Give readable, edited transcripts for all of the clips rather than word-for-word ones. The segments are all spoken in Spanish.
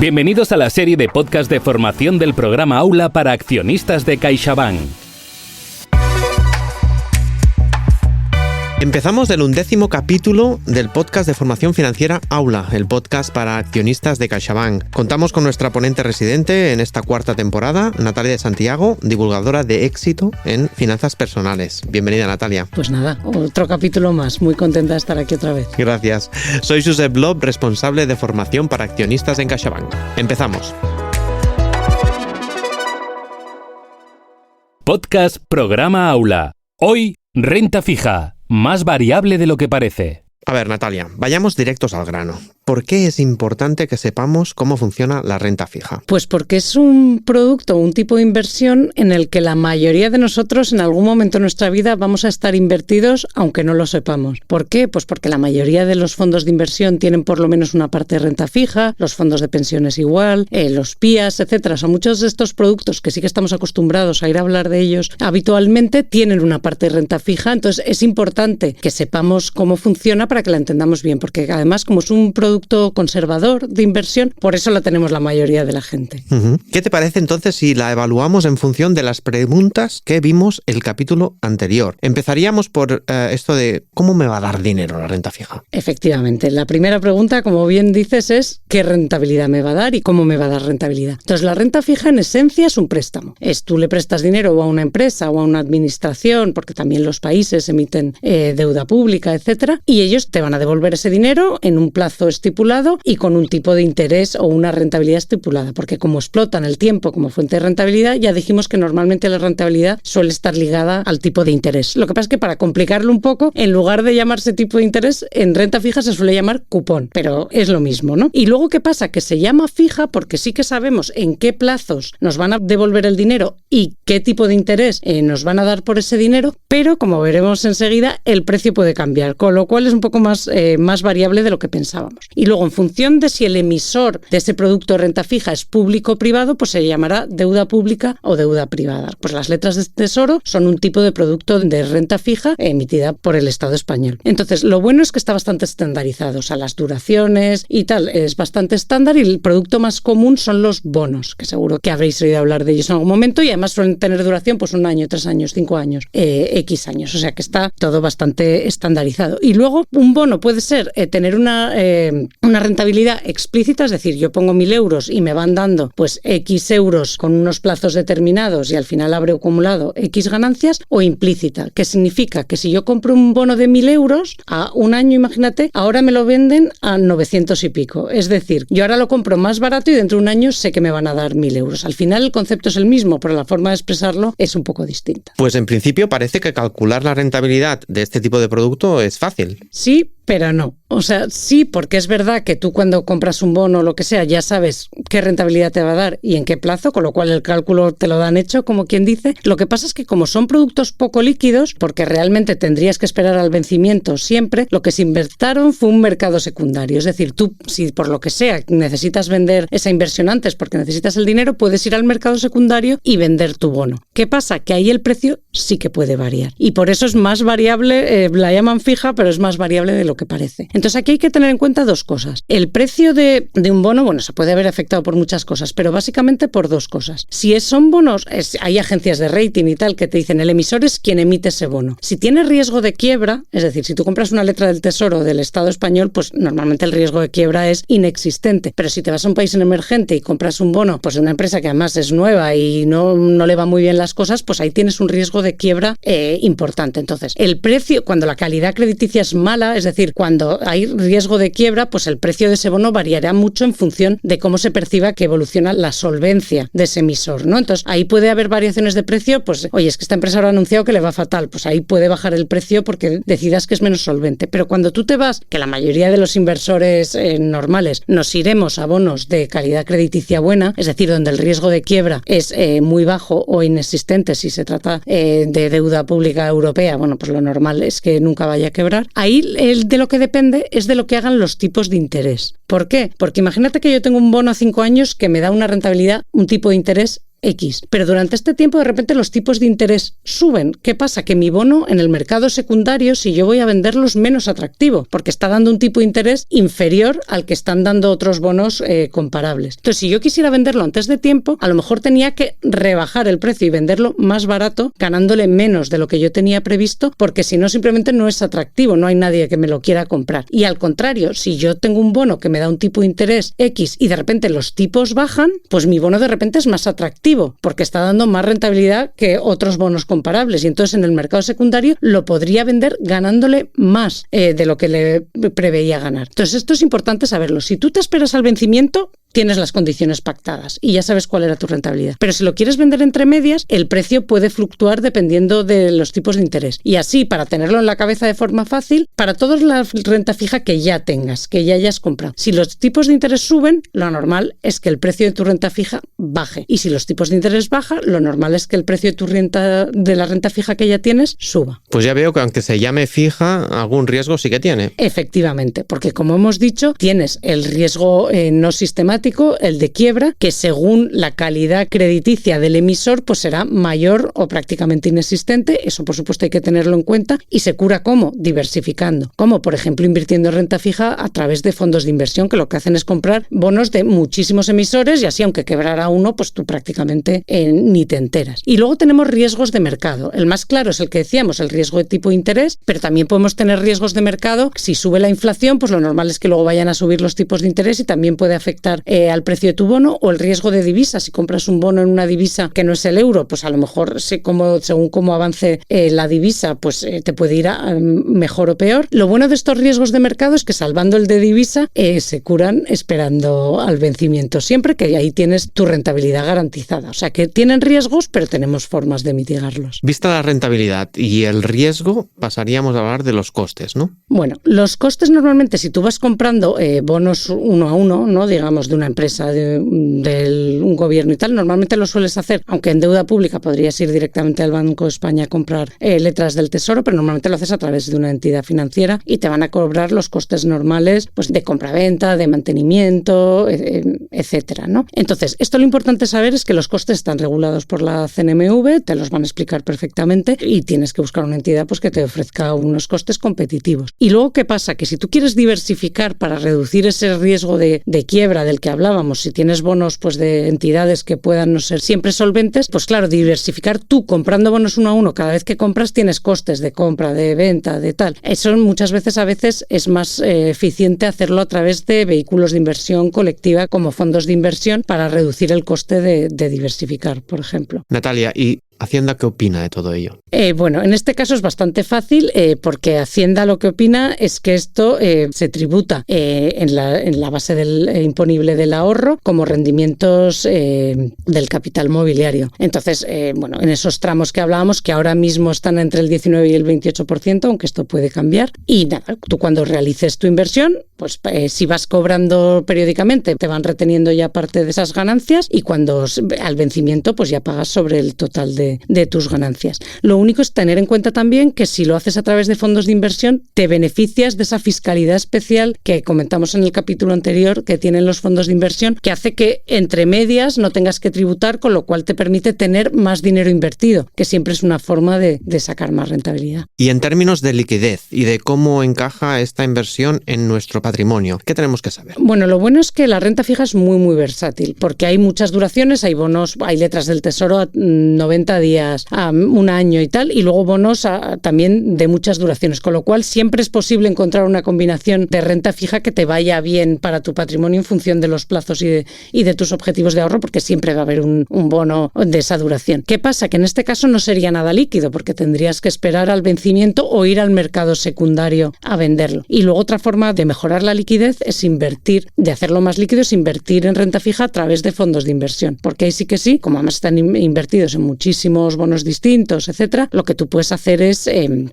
Bienvenidos a la serie de podcast de formación del programa Aula para accionistas de CaixaBank. Empezamos el 11º capítulo del podcast de formación financiera Aula, el podcast para accionistas de CaixaBank. Contamos con nuestra ponente residente en esta cuarta temporada, Natalia de Santiago, divulgadora de éxito en finanzas personales. Bienvenida, Natalia. Pues nada, otro capítulo más. Muy contenta de estar aquí otra vez. Gracias. Soy Josep Lob, responsable de formación para accionistas en CaixaBank. Empezamos. Podcast Programa Aula. Hoy, renta fija. Más variable de lo que parece. A ver, Natalia, vayamos directos al grano. ¿Por qué es importante que sepamos cómo funciona la renta fija? Pues porque es un producto, un tipo de inversión en el que la mayoría de nosotros en algún momento de nuestra vida vamos a estar invertidos aunque no lo sepamos. ¿Por qué? Pues porque la mayoría de los fondos de inversión tienen por lo menos una parte de renta fija, los fondos de pensiones igual, los PIAs, etcétera. O sea, muchos de estos productos que sí que estamos acostumbrados a ir a hablar de ellos habitualmente tienen una parte de renta fija. Entonces es importante que sepamos cómo funciona para que la entendamos bien, porque además como es un producto conservador de inversión, por eso la tenemos la mayoría de la gente. ¿Qué te parece entonces si la evaluamos en función de las preguntas que vimos el capítulo anterior? Empezaríamos por esto de ¿cómo me va a dar dinero la renta fija? Efectivamente, la primera pregunta, como bien dices, es ¿qué rentabilidad me va a dar y cómo me va a dar rentabilidad? Entonces, la renta fija en esencia es un préstamo. Tú le prestas dinero o a una empresa o a una administración, porque también los países emiten deuda pública, etcétera, y ellos te van a devolver ese dinero en un plazo estipulado y con un tipo de interés o una rentabilidad estipulada, porque como explotan el tiempo como fuente de rentabilidad, ya dijimos que normalmente la rentabilidad suele estar ligada al tipo de interés. Lo que pasa es que para complicarlo un poco, en lugar de llamarse tipo de interés, en renta fija se suele llamar cupón, pero es lo mismo, ¿no? Y luego, ¿qué pasa? Que se llama fija porque sí que sabemos en qué plazos nos van a devolver el dinero y qué tipo de interés nos van a dar por ese dinero, pero como veremos enseguida, el precio puede cambiar, con lo cual es un poco más variable de lo que pensábamos. Y luego, en función de si el emisor de ese producto de renta fija es público o privado, pues se llamará deuda pública o deuda privada. Pues las letras de Tesoro son un tipo de producto de renta fija emitida por el Estado español. Entonces, lo bueno es que está bastante estandarizado, o sea, las duraciones y tal es bastante estándar, y el producto más común son los bonos, que seguro que habréis oído hablar de ellos en algún momento, y además suelen tener duración pues 1 año, 3 años, 5 años, X años, o sea que está todo bastante estandarizado. Y luego, un bono puede ser tener una rentabilidad explícita, es decir, yo pongo 1.000 euros y me van dando pues X euros con unos plazos determinados y al final habré acumulado X ganancias, o implícita, que significa que si yo compro un bono de 1.000 euros a 1 año, imagínate, ahora me lo venden a 900 y pico, es decir, yo ahora lo compro más barato y dentro de 1 año sé que me van a dar 1.000 euros. Al final el concepto es el mismo, pero la forma de expresarlo es un poco distinta. Pues en principio parece que calcular la rentabilidad de este tipo de producto es fácil. Sí, pero no. O sea, sí, porque es verdad que tú cuando compras un bono o lo que sea ya sabes qué rentabilidad te va a dar y en qué plazo, con lo cual el cálculo te lo dan hecho, como quien dice. Lo que pasa es que como son productos poco líquidos, porque realmente tendrías que esperar al vencimiento siempre, lo que se inventaron fue un mercado secundario. Es decir, tú, si por lo que sea necesitas vender esa inversión antes porque necesitas el dinero, puedes ir al mercado secundario y vender tu bono. ¿Qué pasa? Que ahí el precio sí que puede variar. Y por eso es más variable, la llaman fija, pero es más variable de lo que parece. Entonces aquí hay que tener en cuenta 2 cosas. El precio de un bono, bueno, se puede haber afectado por muchas cosas, pero básicamente por 2 cosas. Si son bonos, hay agencias de rating y tal que te dicen el emisor es quien emite ese bono. Si tiene riesgo de quiebra, es decir, si tú compras una letra del Tesoro del Estado español, pues normalmente el riesgo de quiebra es inexistente. Pero si te vas a un país emergente y compras un bono pues de una empresa que además es nueva y no le va muy bien las cosas, pues ahí tienes un riesgo de quiebra importante. Entonces, el precio, cuando la calidad crediticia es mala, es decir, cuando hay riesgo de quiebra, pues el precio de ese bono variará mucho en función de cómo se perciba que evoluciona la solvencia de ese emisor, ¿no? Entonces, ahí puede haber variaciones de precio, pues, oye, es que esta empresa ahora ha anunciado que le va fatal, pues ahí puede bajar el precio porque decidas que es menos solvente. Pero cuando tú te vas, que la mayoría de los inversores normales nos iremos a bonos de calidad crediticia buena, es decir, donde el riesgo de quiebra es muy bajo o inexistente si se trata de deuda pública europea, bueno, pues lo normal es que nunca vaya a quebrar. Ahí de lo que depende es de lo que hagan los tipos de interés. ¿Por qué? Porque imagínate que yo tengo un bono a 5 años que me da una rentabilidad, un tipo de interés X. Pero durante este tiempo de repente los tipos de interés suben. ¿Qué pasa? Que mi bono en el mercado secundario, si yo voy a venderlo, es menos atractivo, porque está dando un tipo de interés inferior al que están dando otros bonos comparables. Entonces, si yo quisiera venderlo antes de tiempo, a lo mejor tenía que rebajar el precio y venderlo más barato, ganándole menos de lo que yo tenía previsto, porque si no, simplemente no es atractivo, no hay nadie que me lo quiera comprar. Y al contrario, si yo tengo un bono que me da un tipo de interés X y de repente los tipos bajan, pues mi bono de repente es más atractivo, porque está dando más rentabilidad que otros bonos comparables. Y entonces en el mercado secundario lo podría vender ganándole más de lo que le preveía ganar. Entonces esto es importante saberlo. Si tú te esperas al vencimiento, tienes las condiciones pactadas y ya sabes cuál era tu rentabilidad. Pero si lo quieres vender entre medias, el precio puede fluctuar dependiendo de los tipos de interés. Y así, para tenerlo en la cabeza de forma fácil, para todos la renta fija que ya tengas, que ya hayas comprado. Si los tipos de interés suben, lo normal es que el precio de tu renta fija baje. Y si los tipos de interés bajan, lo normal es que el precio de la renta fija que ya tienes suba. Pues ya veo que aunque se llame fija, algún riesgo sí que tiene. Efectivamente, porque como hemos dicho, tienes el riesgo no sistemático, el de quiebra, que según la calidad crediticia del emisor, pues será mayor o prácticamente inexistente. Eso, por supuesto, hay que tenerlo en cuenta. Y se cura ¿cómo? Diversificando. Como, por ejemplo, invirtiendo en renta fija a través de fondos de inversión, que lo que hacen es comprar bonos de muchísimos emisores y así, aunque quebrara uno, pues tú prácticamente ni te enteras. Y luego tenemos riesgos de mercado. El más claro es el que decíamos, el riesgo de tipo de interés, pero también podemos tener riesgos de mercado. Si sube la inflación, pues lo normal es que luego vayan a subir los tipos de interés y también puede afectar al precio de tu bono, o el riesgo de divisa. Si compras un bono en una divisa que no es el euro, pues a lo mejor según cómo avance la divisa, pues te puede ir mejor o peor. Lo bueno de estos riesgos de mercado es que, salvando el de divisa, se curan esperando al vencimiento siempre, que ahí tienes tu rentabilidad garantizada. O sea que tienen riesgos, pero tenemos formas de mitigarlos. Vista la rentabilidad y el riesgo, pasaríamos a hablar de los costes, ¿no? Bueno, los costes normalmente, si tú vas comprando bonos uno a uno, ¿no? Digamos, de una empresa, de un gobierno y tal, normalmente lo sueles hacer, aunque en deuda pública podrías ir directamente al Banco de España a comprar letras del Tesoro, pero normalmente lo haces a través de una entidad financiera y te van a cobrar los costes normales, pues de compraventa, de mantenimiento, etcétera, ¿no? Entonces, esto lo importante saber es que los costes están regulados por la CNMV, te los van a explicar perfectamente y tienes que buscar una entidad pues que te ofrezca unos costes competitivos. Y luego, ¿qué pasa? Que si tú quieres diversificar para reducir ese riesgo de quiebra del que hablábamos, si tienes bonos pues de entidades que puedan no ser siempre solventes, pues claro, diversificar tú comprando bonos uno a uno, cada vez que compras tienes costes de compra, de venta, de tal. Eso muchas veces, a veces es más eficiente hacerlo a través de vehículos de inversión colectiva como fondos de inversión para reducir el coste de diversificar, por ejemplo. Natalia, ¿y Hacienda qué opina de todo ello? Bueno, en este caso es bastante fácil porque Hacienda lo que opina es que esto se tributa en la base del imponible del ahorro como rendimientos del capital mobiliario. Entonces, bueno, en esos tramos que hablábamos, que ahora mismo están entre el 19 y el 28%, aunque esto puede cambiar. Y nada, tú cuando realices tu inversión, pues si vas cobrando periódicamente, te van reteniendo ya parte de esas ganancias y cuando al vencimiento, pues ya pagas sobre el total de tus ganancias. Lo único es tener en cuenta también que si lo haces a través de fondos de inversión, te beneficias de esa fiscalidad especial que comentamos en el capítulo anterior que tienen los fondos de inversión, que hace que entre medias no tengas que tributar, con lo cual te permite tener más dinero invertido, que siempre es una forma de sacar más rentabilidad. Y en términos de liquidez y de cómo encaja esta inversión en nuestro patrimonio, ¿qué tenemos que saber? Bueno, lo bueno es que la renta fija es muy, muy versátil, porque hay muchas duraciones, hay bonos, hay letras del Tesoro a 90 días, a un año y tal, y luego bonos también de muchas duraciones, con lo cual siempre es posible encontrar una combinación de renta fija que te vaya bien para tu patrimonio en función de los plazos y de tus objetivos de ahorro, porque siempre va a haber un bono de esa duración. ¿Qué pasa? Que en este caso no sería nada líquido, porque tendrías que esperar al vencimiento o ir al mercado secundario a venderlo. Y luego otra forma de mejorar la liquidez es invertir, de hacerlo más líquido, es invertir en renta fija a través de fondos de inversión, porque ahí sí que sí, como además están invertidos en muchísimos bonos distintos, etcétera, lo que tú puedes hacer es,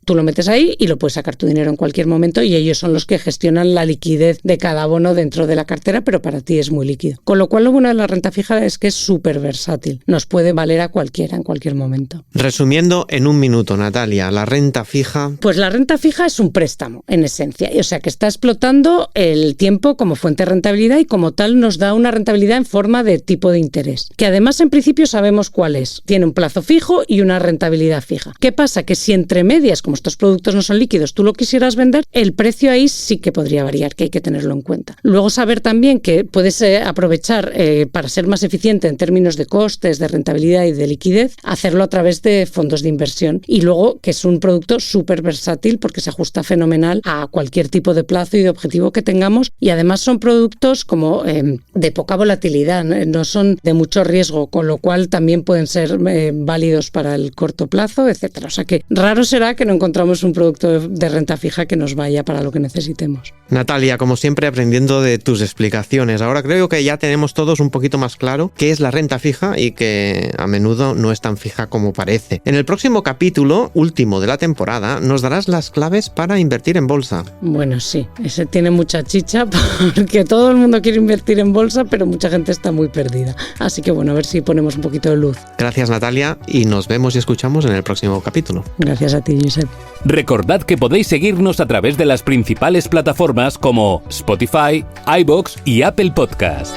tú lo metes ahí y lo puedes sacar tu dinero en cualquier momento y ellos son los que gestionan la liquidez de cada bono dentro de la cartera, pero para ti es muy líquido. Con lo cual lo bueno de la renta fija es que es súper versátil, nos puede valer a cualquiera en cualquier momento. Resumiendo en un minuto, Natalia, la renta fija... Pues la renta fija es un préstamo, en esencia, o sea que está explotando visto el tiempo como fuente de rentabilidad y como tal nos da una rentabilidad en forma de tipo de interés, que además en principio sabemos cuál es. Tiene un plazo fijo y una rentabilidad fija. ¿Qué pasa? Que si entre medias, como estos productos no son líquidos, tú lo quisieras vender, el precio ahí sí que podría variar, que hay que tenerlo en cuenta. Luego saber también que puedes aprovechar para ser más eficiente en términos de costes, de rentabilidad y de liquidez, hacerlo a través de fondos de inversión. Y luego que es un producto súper versátil porque se ajusta fenomenal a cualquier tipo de plazo y de objetivo que tengamos, y además son productos como de poca volatilidad, no son de mucho riesgo, con lo cual también pueden ser válidos para el corto plazo, etcétera. O sea que raro será que no encontramos un producto de renta fija que nos vaya para lo que necesitemos. Natalia, como siempre, aprendiendo de tus explicaciones. Ahora creo que ya tenemos todos un poquito más claro qué es la renta fija y que a menudo no es tan fija como parece. En el próximo capítulo, último de la temporada, nos darás las claves para invertir en bolsa. Bueno, sí, ese tiene mucha chicha porque todo el mundo quiere invertir en bolsa, pero mucha gente está muy perdida. Así que bueno, a ver si ponemos un poquito de luz. Gracias, Natalia, y nos vemos y escuchamos en el próximo capítulo. Gracias a ti, Josep. Recordad que podéis seguirnos a través de las principales plataformas como Spotify, iVoox y Apple Podcast.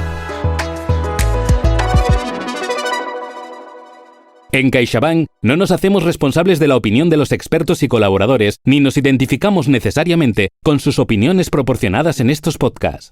En CaixaBank no nos hacemos responsables de la opinión de los expertos y colaboradores, ni nos identificamos necesariamente con sus opiniones proporcionadas en estos podcasts.